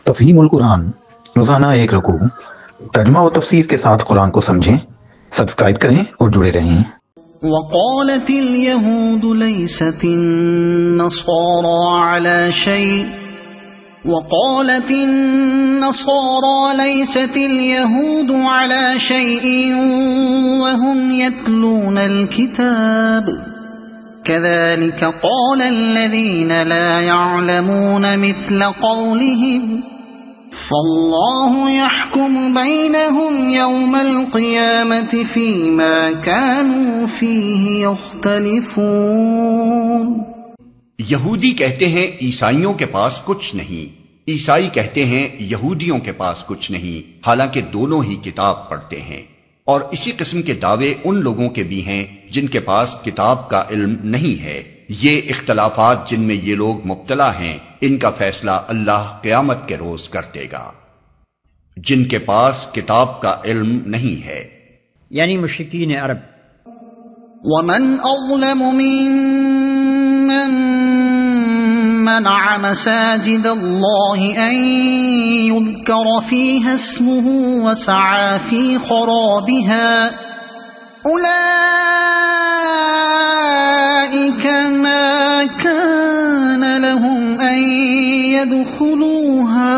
تفہیم القرآن، روزانہ ایک رکوع، ترجمہ و تفسیر کے ساتھ قرآن کو سمجھیں۔ سبسکرائب کریں اور جڑے رہیں۔ وقالت اليهود ليست النصارى على شيء وقالت النصارى ليست اليهود على شيء وهم يتلون الكتاب كذلك قال الذين لا يعلمون مثل قولهم فالله يحكم بينهم يوم القيامة فيما كانوا فيه يختلفون۔ یہودی کہتے ہیں عیسائیوں کے پاس کچھ نہیں، عیسائی کہتے ہیں یہودیوں کے پاس کچھ نہیں، حالانکہ دونوں ہی کتاب پڑھتے ہیں۔ اور اسی قسم کے دعوے ان لوگوں کے بھی ہیں جن کے پاس کتاب کا علم نہیں ہے۔ یہ اختلافات جن میں یہ لوگ مبتلا ہیں، ان کا فیصلہ اللہ قیامت کے روز کر دے گا۔ جن کے پاس کتاب کا علم نہیں ہے یعنی مشرکین عرب۔ ومن أظلم ممن منع مساجد الله أن يذكر فيها اسمه وسعى في خرابها أولئك ما كان لهم أن يدخلوها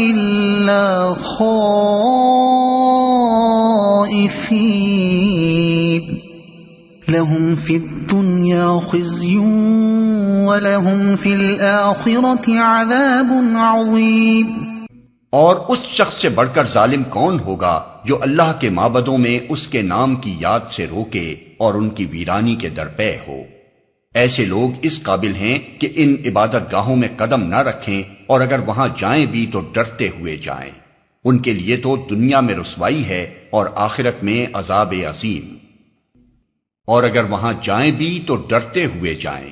إلا خائفين لهم في الدنيا خزي وَلَهُمْ فِي الْآخِرَةِ عَذَابٌ عَظِيمٌ۔ اور اس شخص سے بڑھ کر ظالم کون ہوگا جو اللہ کے معبدوں میں اس کے نام کی یاد سے روکے اور ان کی ویرانی کے درپے ہو۔ ایسے لوگ اس قابل ہیں کہ ان عبادت گاہوں میں قدم نہ رکھیں، اور اگر وہاں جائیں بھی تو ڈرتے ہوئے جائیں۔ ان کے لیے تو دنیا میں رسوائی ہے اور آخرت میں عذاب عظیم۔ اور اگر وہاں جائیں بھی تو ڈرتے ہوئے جائیں،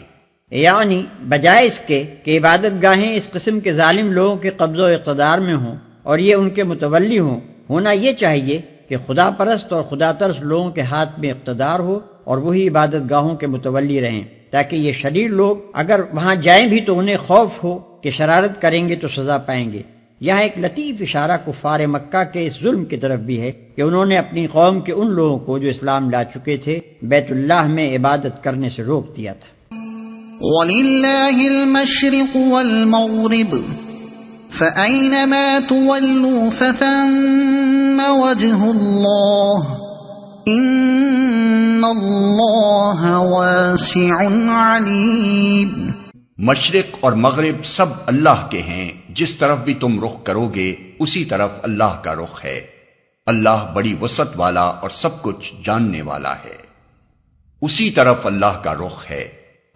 یعنی بجائے اس کے کہ عبادت گاہیں اس قسم کے ظالم لوگوں کے قبض و اقتدار میں ہوں اور یہ ان کے متولی ہوں، ہونا یہ چاہیے کہ خدا پرست اور خدا ترس لوگوں کے ہاتھ میں اقتدار ہو اور وہی عبادت گاہوں کے متولی رہیں، تاکہ یہ شریر لوگ اگر وہاں جائیں بھی تو انہیں خوف ہو کہ شرارت کریں گے تو سزا پائیں گے۔ یہاں ایک لطیف اشارہ کفار مکہ کے اس ظلم کی طرف بھی ہے کہ انہوں نے اپنی قوم کے ان لوگوں کو جو اسلام لا چکے تھے بیت اللہ میں عبادت کرنے سے روک دیا تھا۔ وَلِلَّهِ الْمَشْرِقُ وَالْمَغْرِبُ فَأَيْنَمَا تُوَلُّوا فَثَمَّ وَجْهُ اللَّهِ إِنَّ اللَّهَ وَاسِعٌ عَلِيمٌ۔ مشرق اور مغرب سب اللہ کے ہیں، جس طرف بھی تم رخ کرو گے اسی طرف اللہ کا رخ ہے۔ اللہ بڑی وسعت والا اور سب کچھ جاننے والا ہے۔ اسی طرف اللہ کا رخ ہے۔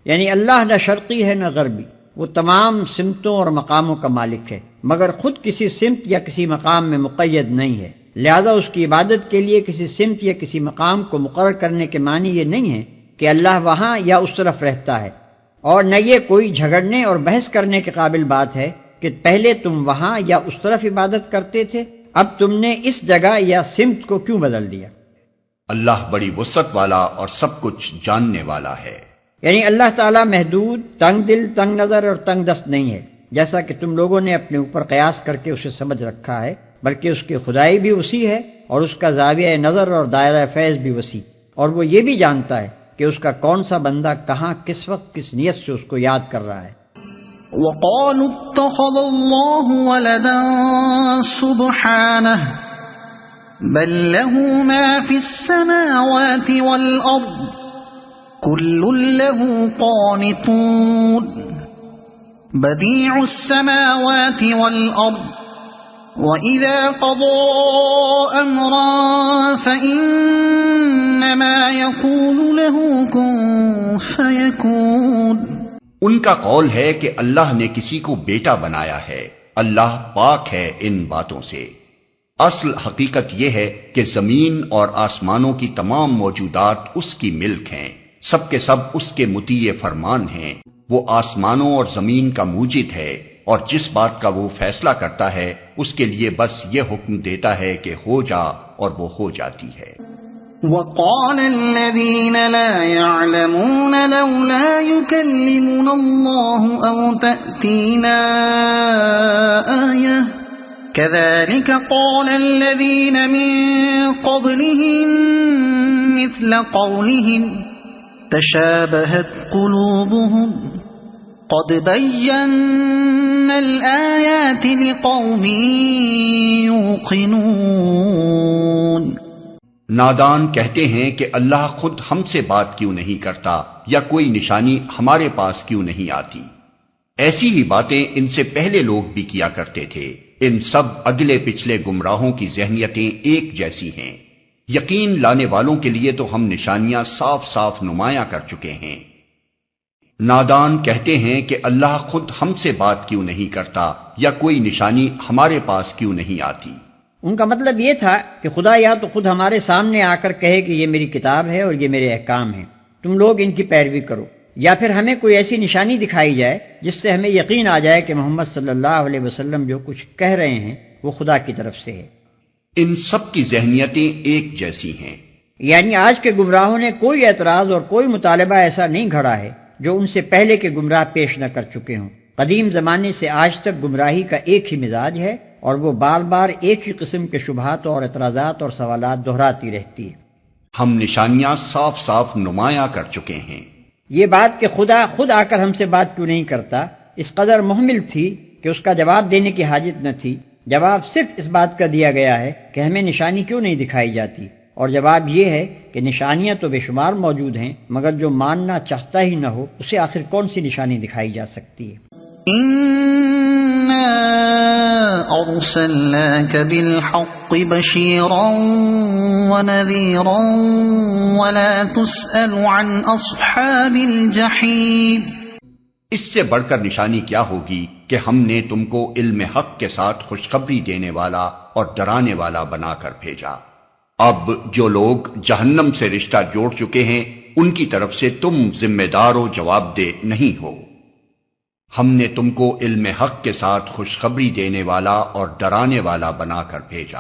یعنی اللہ نہ شرقی ہے نہ غربی، وہ تمام سمتوں اور مقاموں کا مالک ہے، مگر خود کسی سمت یا کسی مقام میں مقید نہیں ہے، لہذا اس کی عبادت کے لیے کسی سمت یا کسی مقام کو مقرر کرنے کے معنی یہ نہیں ہے کہ اللہ وہاں یا اس طرف رہتا ہے، اور نہ یہ کوئی جھگڑنے اور بحث کرنے کے قابل بات ہے کہ پہلے تم وہاں یا اس طرف عبادت کرتے تھے، اب تم نے اس جگہ یا سمت کو کیوں بدل دیا۔ اللہ بڑی وسعت والا اور سب کچھ جاننے والا ہے۔ یعنی اللہ تعالیٰ محدود، تنگ دل، تنگ نظر اور تنگ دست نہیں ہے، جیسا کہ تم لوگوں نے اپنے اوپر قیاس کر کے اسے سمجھ رکھا ہے، بلکہ اس کی خدائی بھی وسیع ہے اور اس کا زاویہ نظر اور دائرہ فیض بھی وسیع، اور وہ یہ بھی جانتا ہے کہ اس کا کون سا بندہ کہاں کس وقت کس نیت سے اس کو یاد کر رہا ہے۔ وَقَالُوا اتَّخَذَ اللَّهُ وَلَدًا سُبْحَانَهُ بَل لَّهُ مَا فِي السَّمَاوَاتِ وَالْأَرْضِ كُلٌّ لَّهُ قَانِتُونَ بَدِيعُ السَّمَاوَاتِ وَالْأَرْضِ وَإِذَا قَضَىٰ أَمْرًا فَإِنَّمَا يَقُولُ لَهُ كُن فَيَكُونُ۔ ان کا قول ہے کہ اللہ نے کسی کو بیٹا بنایا ہے، اللہ پاک ہے ان باتوں سے۔ اصل حقیقت یہ ہے کہ زمین اور آسمانوں کی تمام موجودات اس کی ملک ہیں، سب کے سب اس کے مطیع فرمان ہیں۔ وہ آسمانوں اور زمین کا موجد ہے، اور جس بات کا وہ فیصلہ کرتا ہے اس کے لیے بس یہ حکم دیتا ہے کہ ہو جا، اور وہ ہو جاتی ہے۔ وَقَالَ الَّذِينَ لَا يَعْلَمُونَ لَوْلَا يُكَلِّمُنَا اللَّهُ أَوْ تَأْتِينَا كذلك قال الذين من قبلهم مثل قولهم تشابهت قلوبهم قد بينا الآيات لقوم يوقنون۔ نادان کہتے ہیں کہ اللہ خود ہم سے بات کیوں نہیں کرتا یا کوئی نشانی ہمارے پاس کیوں نہیں آتی؟ ایسی ہی باتیں ان سے پہلے لوگ بھی کیا کرتے تھے۔ ان سب اگلے پچھلے گمراہوں کی ذہنیتیں ایک جیسی ہیں۔ یقین لانے والوں کے لیے تو ہم نشانیاں صاف صاف نمایاں کر چکے ہیں۔ نادان کہتے ہیں کہ اللہ خود ہم سے بات کیوں نہیں کرتا یا کوئی نشانی ہمارے پاس کیوں نہیں آتی؟ ان کا مطلب یہ تھا کہ خدا یا تو خود ہمارے سامنے آ کر کہے کہ یہ میری کتاب ہے اور یہ میرے احکام ہیں، تم لوگ ان کی پیروی کرو، یا پھر ہمیں کوئی ایسی نشانی دکھائی جائے جس سے ہمیں یقین آ جائے کہ محمد صلی اللہ علیہ وسلم جو کچھ کہہ رہے ہیں وہ خدا کی طرف سے ہے۔ ان سب کی ذہنیتیں ایک جیسی ہیں۔ یعنی آج کے گمراہوں نے کوئی اعتراض اور کوئی مطالبہ ایسا نہیں گھڑا ہے جو ان سے پہلے کے گمراہ پیش نہ کر چکے ہوں۔ قدیم زمانے سے آج تک گمراہی کا ایک ہی مزاج ہے اور وہ بار بار ایک ہی قسم کے شبہات اور اعتراضات اور سوالات دہراتی رہتی ہے۔ ہم نشانیاں صاف صاف نمایاں کر چکے ہیں۔ یہ بات کہ خدا خود آ کر ہم سے بات کیوں نہیں کرتا اس قدر محمل تھی کہ اس کا جواب دینے کی حاجت نہ تھی۔ جواب صرف اس بات کا دیا گیا ہے کہ ہمیں نشانی کیوں نہیں دکھائی جاتی، اور جواب یہ ہے کہ نشانیاں تو بے شمار موجود ہیں، مگر جو ماننا چاہتا ہی نہ ہو اسے آخر کون سی نشانی دکھائی جا سکتی ہے؟ إنا أرسلناك بالحق بشيرا ونذيرا ولا تسأل عن أصحاب الجحيم۔ اس سے بڑھ کر نشانی کیا ہوگی کہ ہم نے تم کو علم حق کے ساتھ خوشخبری دینے والا اور ڈرانے والا بنا کر بھیجا۔ اب جو لوگ جہنم سے رشتہ جوڑ چکے ہیں ان کی طرف سے تم ذمہ دار و جواب دہ نہیں ہو۔ ہم نے تم کو علم حق کے ساتھ خوشخبری دینے والا اور ڈرانے والا بنا کر بھیجا۔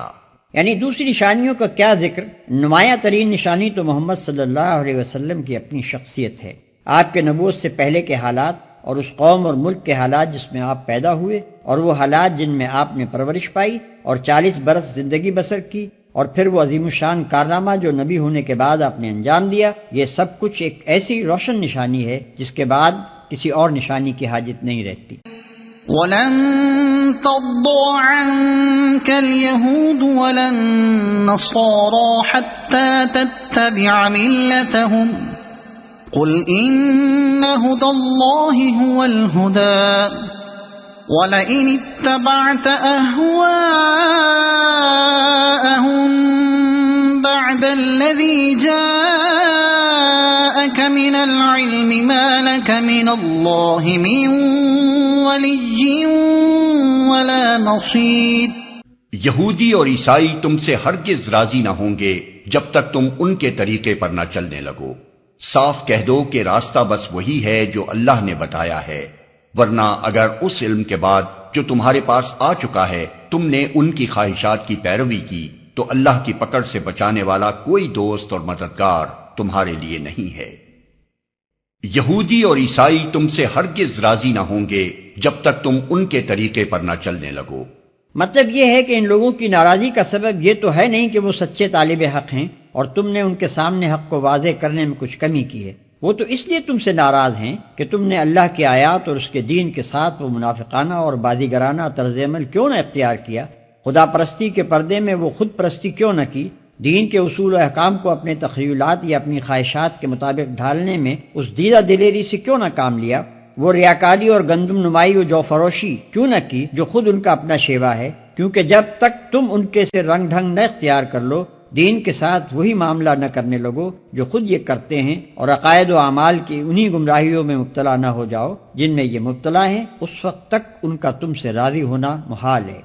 یعنی دوسری نشانیوں کا کیا ذکر، نمایاں ترین نشانی تو محمد صلی اللہ علیہ وسلم کی اپنی شخصیت ہے، آپ کے نبوت سے پہلے کے حالات اور اس قوم اور ملک کے حالات جس میں آپ پیدا ہوئے، اور وہ حالات جن میں آپ نے پرورش پائی اور 40 برس زندگی بسر کی، اور پھر وہ عظیم الشان کارنامہ جو نبی ہونے کے بعد آپ نے انجام دیا۔ یہ سب کچھ ایک ایسی روشن نشانی ہے جس کے بعد کسی اور نشانی کی حاجت نہیں رہتی۔ وَلَن تَرْضَىٰ عَنكَ الْيَهُودُ وَلَا النَّصَارَىٰ حَتَّىٰ تَتَّبِعَ مِلَّتَهُمْ قُلْ إِنَّ هُدَى اللَّهِ هُوَ الْهُدَىٰ وَلَئِنِ اتَّبَعْتَ أَهْوَاءَهُم بَعْدَ الَّذِي جَاءَكَ مِنَ الْعِلْمِ مَا لَكَ مِنَ اللَّهِ مِن وَلِيٍّ وَلَا نَصِيرٍ۔ یہودی اور عیسائی تم سے ہرگز راضی نہ ہوں گے جب تک تم ان کے طریقے پر نہ چلنے لگو۔ صاف کہہ دو کہ راستہ بس وہی ہے جو اللہ نے بتایا ہے، ورنہ اگر اس علم کے بعد جو تمہارے پاس آ چکا ہے تم نے ان کی خواہشات کی پیروی کی تو اللہ کی پکڑ سے بچانے والا کوئی دوست اور مددگار تمہارے لیے نہیں ہے۔ یہودی اور عیسائی تم سے ہرگز راضی نہ ہوں گے جب تک تم ان کے طریقے پر نہ چلنے لگو۔ مطلب یہ ہے کہ ان لوگوں کی ناراضی کا سبب یہ تو ہے نہیں کہ وہ سچے طالب حق ہیں اور تم نے ان کے سامنے حق کو واضح کرنے میں کچھ کمی کی ہے، وہ تو اس لیے تم سے ناراض ہیں کہ تم نے اللہ کی آیات اور اس کے دین کے ساتھ وہ منافقانہ اور بازیگرانہ طرز عمل کیوں نہ اختیار کیا، خدا پرستی کے پردے میں وہ خود پرستی کیوں نہ کی، دین کے اصول و احکام کو اپنے تخیلات یا اپنی خواہشات کے مطابق ڈھالنے میں اس دیدہ دلیری سے کیوں نہ کام لیا، وہ ریاکاری اور گندم نمائی و جو فروشی کیوں نہ کی جو خود ان کا اپنا شیوا ہے، کیونکہ جب تک تم ان کے سے رنگ ڈھنگ نہ اختیار کر لو، دین کے ساتھ وہی معاملہ نہ کرنے لگو جو خود یہ کرتے ہیں، اور عقائد و اعمال کی انہی گمراہیوں میں مبتلا نہ ہو جاؤ جن میں یہ مبتلا ہیں، اس وقت تک ان کا تم سے راضی ہونا محال ہے۔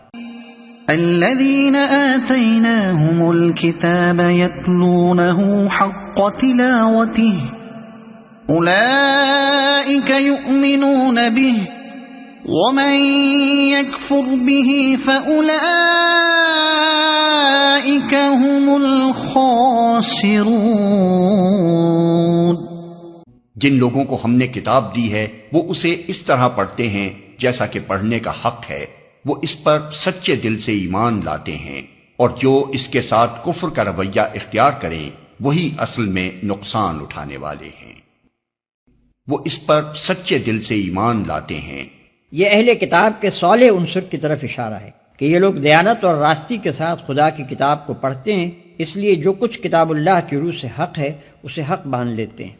الذين آتيناهم الكتاب يتلونه حق تلاوته أولئك يؤمنون به ومن يكفر به فأولئك هم الخاسرون۔ جن لوگوں کو ہم نے کتاب دی ہے وہ اسے اس طرح پڑھتے ہیں جیسا کہ پڑھنے کا حق ہے، وہ اس پر سچے دل سے ایمان لاتے ہیں، اور جو اس کے ساتھ کفر کا رویہ اختیار کریں وہی اصل میں نقصان اٹھانے والے ہیں۔ وہ اس پر سچے دل سے ایمان لاتے ہیں۔ یہ اہل کتاب کے صالح عنصر کی طرف اشارہ ہے کہ یہ لوگ دیانت اور راستی کے ساتھ خدا کی کتاب کو پڑھتے ہیں، اس لیے جو کچھ کتاب اللہ کی روح سے حق ہے اسے حق مان لیتے ہیں۔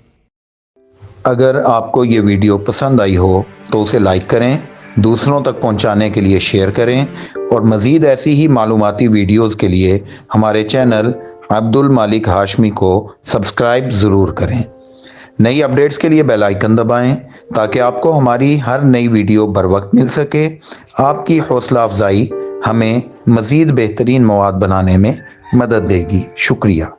اگر آپ کو یہ ویڈیو پسند آئی ہو تو اسے لائک کریں، دوسروں تک پہنچانے کے لیے شیئر کریں، اور مزید ایسی ہی معلوماتی ویڈیوز کے لیے ہمارے چینل عبد المالک ہاشمی کو سبسکرائب ضرور کریں۔ نئی اپڈیٹس کے لیے بیل آئیکن دبائیں تاکہ آپ کو ہماری ہر نئی ویڈیو بر وقت مل سکے۔ آپ کی حوصلہ افزائی ہمیں مزید بہترین مواد بنانے میں مدد دے گی۔ شکریہ۔